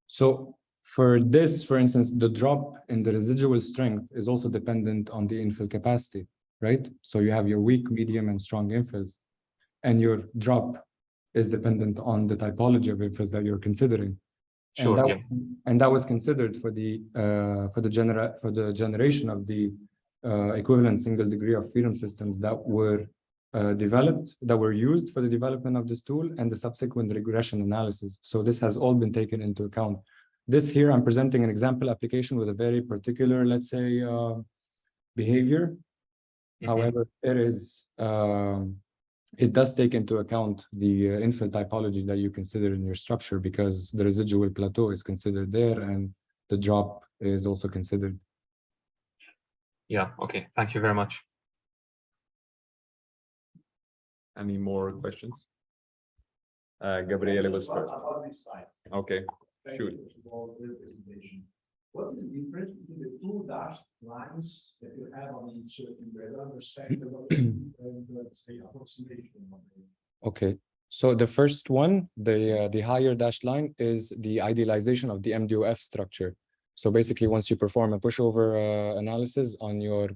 So for this, for instance, the drop in the residual strength is also dependent on the infill capacity, right? So you have your weak, medium, and strong infills, and your drop is dependent on the typology of infills that you're considering. Sure. And that was considered for the generation of the equivalent single degree of freedom systems that were developed, that were used for the development of this tool and the subsequent regression analysis. So this has all been taken into account. This here, I'm presenting an example application with a very particular, let's say, behavior. However, it does take into account the infill typology that you consider in your structure, because the residual plateau is considered there and the drop is also considered. Yeah, okay. Thank you very much. Any more questions? Gabriele was first. Okay, shoot. What is the difference between the two dashed lines that you have on each umbrella perspective of the approximation? Okay, so the first one, the higher dashed line, is the idealization of the MDOF structure. So basically, once you perform a pushover analysis on your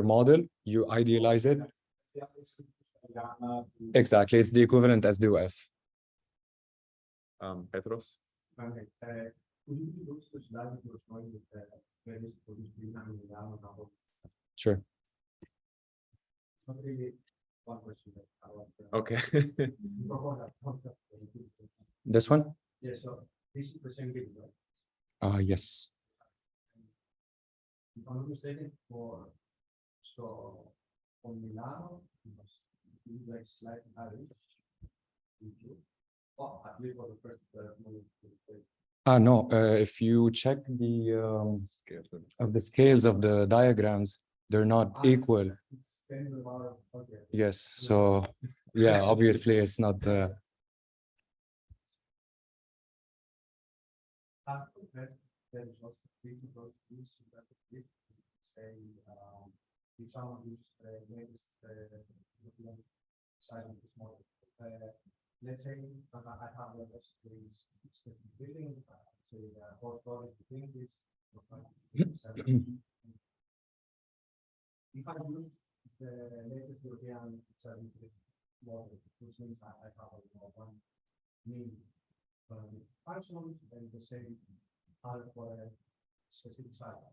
model, you idealize it. Exactly, it's the equivalent as DOF. Petros? Sure. Okay. This one? Yes, so this is the same video, right? Yes. If I'm not mistaken, for Milano, it must be like slightly higher. Oh, at least for the first No, if you check the scales of the diagrams, they're not equal. Okay. Yes, so yeah, obviously it's not there's lots of people who use that. Say, if someone uses the latest Seismic model, let's say I have a specific building, say horse body between this. If I use the latest European Seismic model, which means I have one mean functions and the same for a specific site.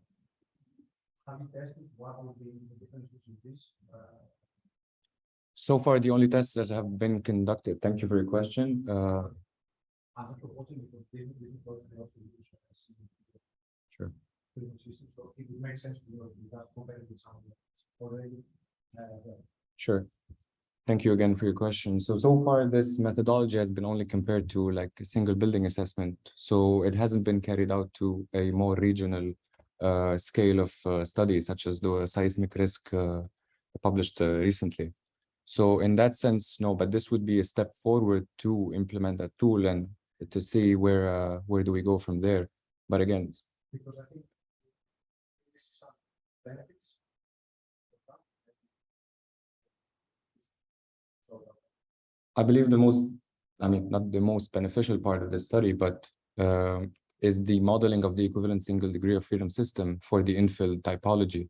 Have you tested what would be the differences in this? So far, the only tests that have been conducted, thank you for your question. I'm proposing because this is what we also use as Sure. system. So it would make sense to that compared with something already. Sure. Thank you again for your question. So far, this methodology has been only compared to like a single building assessment. So it hasn't been carried out to a more regional scale of studies, such as the seismic risk published recently. So in that sense, no, but this would be a step forward to implement that tool and to see where do we go from there. But again, Because I think this is some benefits. I believe not the most beneficial part of the study, but is the modeling of the equivalent single degree of freedom system for the infill typology,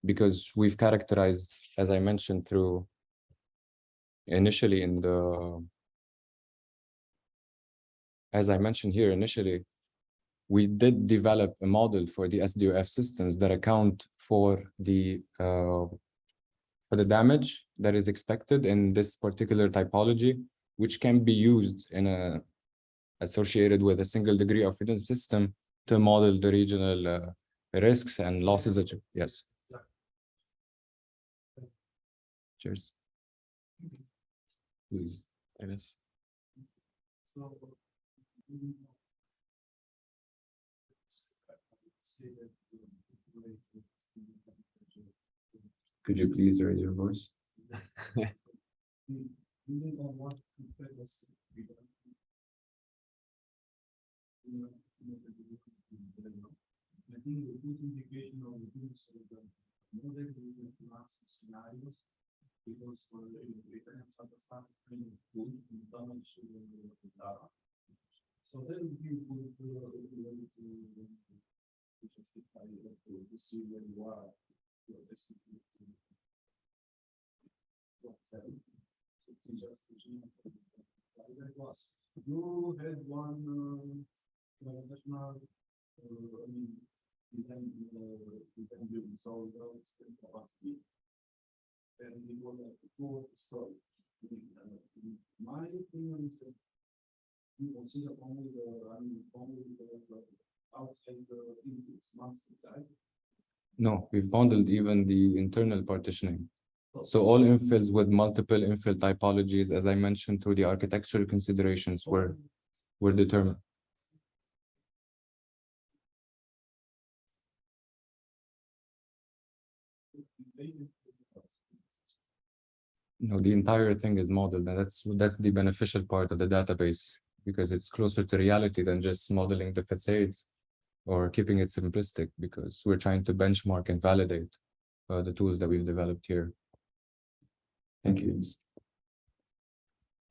because we've characterized, as I mentioned, through initially as I mentioned here initially, we did develop a model for the SDOF systems that account for the damage that is expected in this particular typology, which can be used associated with a single degree of freedom system to model the regional risks and losses. Yes. Cheers. Please, Enes. Could you please raise your voice? I think the good indication of the use of the model is lots of scenarios because for the data and understand kind of good and damage the data. So that would be good to justify to see where you are. You had one national design building, so capacity. And it was a poor story. My opinion is that you consider only the outside the inputs, master type. No, we've bundled even the internal partitioning. So all infills with multiple infill typologies, as I mentioned, through the architectural considerations were determined. No, the entire thing is modeled, and that's the beneficial part of the database, because it's closer to reality than just modeling the facades or keeping it simplistic, because we're trying to benchmark and validate the tools that we've developed here. Thank you.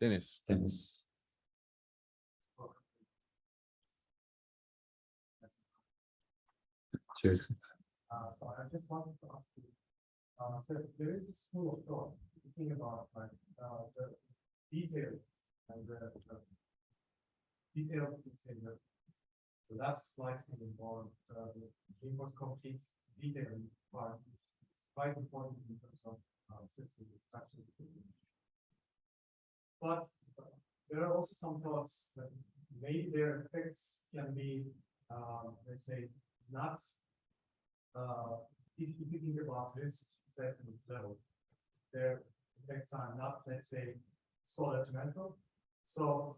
Dennis. Cheers. So I just wanted to ask you, so there is a school of thought thinking about like the detail and the detail considered. So that's slicing involved. The reinforced concrete detailing part is quite important in terms of system structure. But there are also some thoughts that maybe their effects can be, let's say, not. If you think about risk assessment level, their effects are not, let's say, so detrimental. So,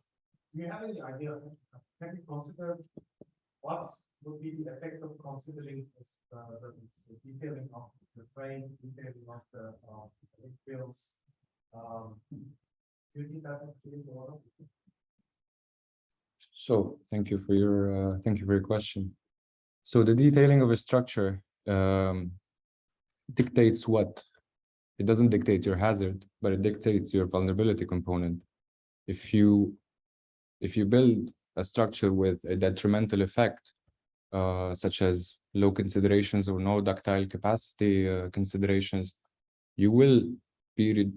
do you have any idea? Can you consider what would be the effect of considering the detailing of the frame, detailing of the infills? Do you think that would be more? So thank you for your question. So the detailing of a structure dictates what? It doesn't dictate your hazard, but it dictates your vulnerability component. If you build a structure with a detrimental effect, such as low considerations or no ductile capacity considerations, you will be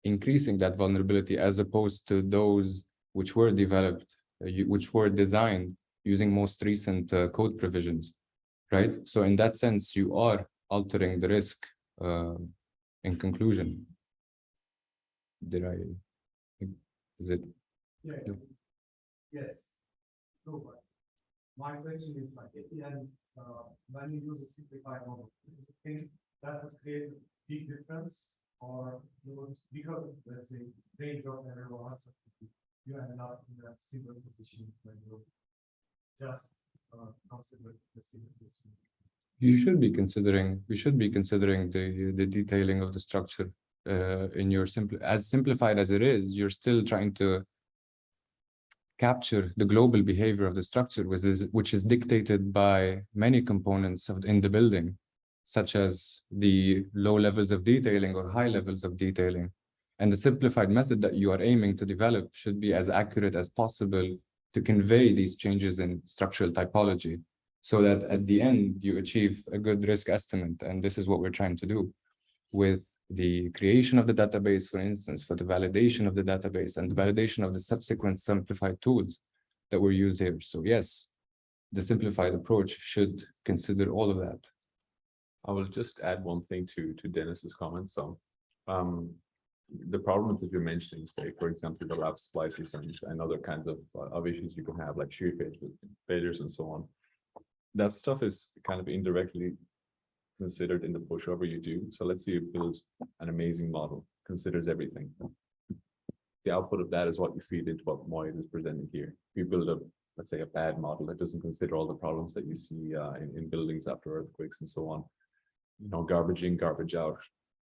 increasing that vulnerability as opposed to those which were developed, which were designed using most recent code provisions, right? So in that sense, you are altering the risk in conclusion. Is it? Yeah. Yes. No, but my question is like at the end, when you use a simplified model, do you think that would create a big difference, or you would, because of, let's say, range of everyone else, you end up in a similar position when you just consider the similar position? We should be considering the detailing of the structure in your as simplified as it is. You're still trying to capture the global behavior of the structure, which is dictated by many components in the building, such as the low levels of detailing or high levels of detailing. And the simplified method that you are aiming to develop should be as accurate as possible to convey these changes in structural typology, so that at the end you achieve a good risk estimate. And this is what we're trying to do with the creation of the database, for instance, for the validation of the database and the validation of the subsequent simplified tools that were used here. So yes, the simplified approach should consider all of that. I will just add one thing to Dennis's comments. So the problems that you're mentioning, say, for example, the lap splices and other kinds of issues you can have, like shear failures and so on. That stuff is kind of indirectly considered in the pushover you do. So let's say you build an amazing model, considers everything. The output of that is what you feed into what Mouayed is presenting here. If you build let's say, a bad model that doesn't consider all the problems that you see in buildings after earthquakes and so on, garbage in, garbage out.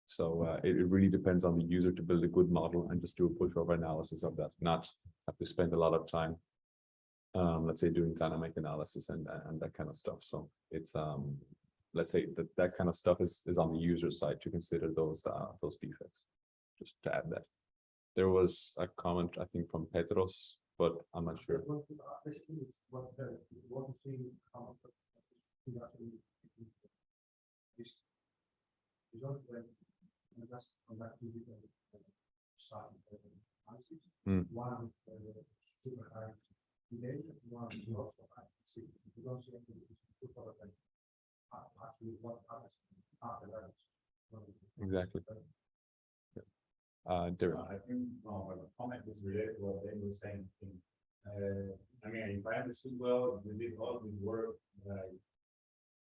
So it really depends on the user to build a good model and just do a pushover analysis of that, not have to spend a lot of time, let's say, doing dynamic analysis and that kind of stuff. So it's let's say that kind of stuff is on the user side to consider those defects. Just to add that. There was a comment, I think, from Petros, but I'm not sure. Exactly. Derek. I think the comment is related to what they were saying. I mean, if I understood well, we did all this work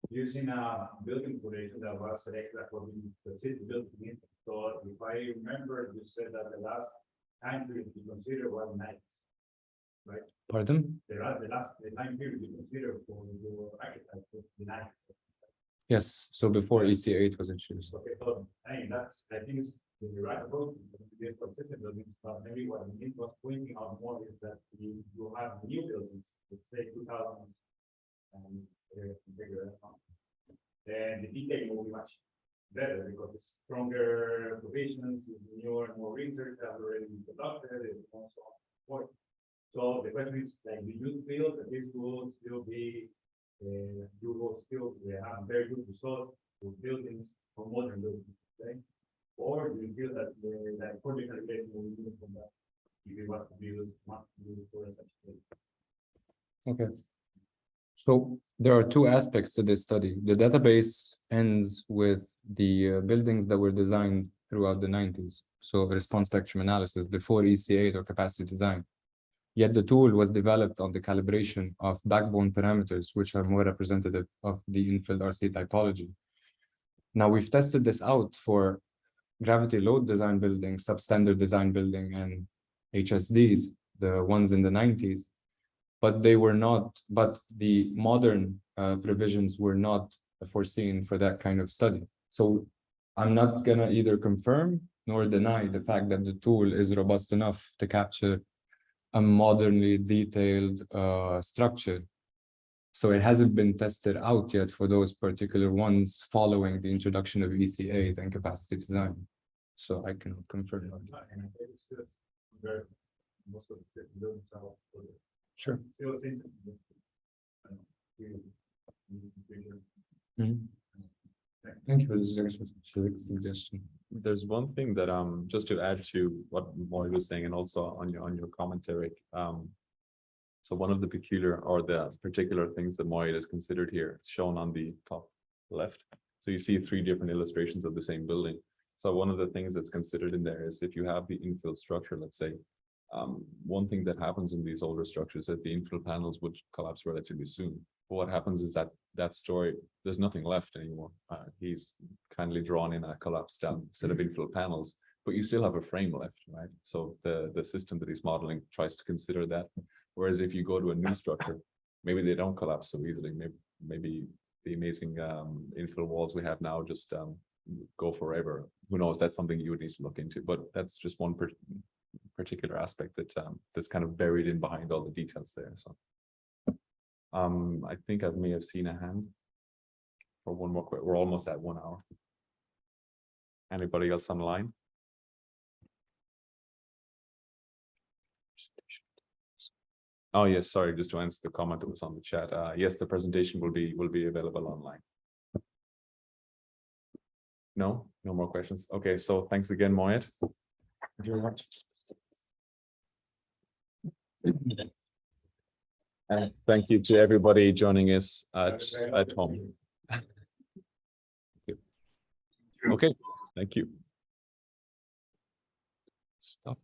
using a building population that was selected according to the building. So if I remember, you said that the last time period to consider was 90s, right? Pardon? The time period to consider for your archetype was the 90s. Yes. So before EC8 was introduced. Okay, so I think it's the right approach to get consistent buildings, but maybe what Nick was pointing out more is that you have new buildings, let's say 2000 and bigger, then the detailing will be much better because it's stronger provisions, newer and more research that already been conducted, and so on and so forth. So the question is, like, do you feel that this will still be, you will still have very good results for buildings, for modern buildings, okay? Or do you feel that the project calculation will be from that if you want to build for such a place? Okay. So there are two aspects to this study. The database ends with the buildings that were designed throughout the 90s. So response spectrum analysis before EC8 or capacity design. Yet the tool was developed on the calibration of backbone parameters, which are more representative of the Inflrc typology. Now we've tested this out for gravity load design building, substandard design building, and HSDs, the ones in the 90s. But the modern provisions were not foreseen for that kind of study. So I'm not gonna either confirm nor deny the fact that the tool is robust enough to capture a modernly detailed structure. So it hasn't been tested out yet for those particular ones following the introduction of ECA and capacity design. So I can confirm that. And it's still very, most of the buildings are Sure. still thinking. Thank you for this suggestion. There's one thing that just to add to what Mouayed was saying, and also on your commentary. So one of the peculiar or the particular things that Mouayed has considered here, it's shown on the top left. So you see 3 different illustrations of the same building. So one of the things that's considered in there is if you have the infill structure, let's say, one thing that happens in these older structures is that the infill panels would collapse relatively soon. But what happens is that story, there's nothing left anymore. He's kindly drawn in a collapsed down set of infill panels, but you still have a frame left, right? So the system that he's modeling tries to consider that. Whereas if you go to a new structure, maybe they don't collapse so easily. Maybe the amazing infill walls we have now just go forever. Who knows? That's something you would need to look into. But that's just one particular aspect that that's kind of buried in behind all the details there. So I think I may have seen a hand for one more question. We're almost at 1 hour. Anybody else online? Oh yes, sorry, just to answer the comment that was on the chat. Yes, the presentation will be available online. No more questions. Okay, so thanks again, Mouayed. Thank you very much. And thank you to everybody joining us at home. Okay, thank you. Stop.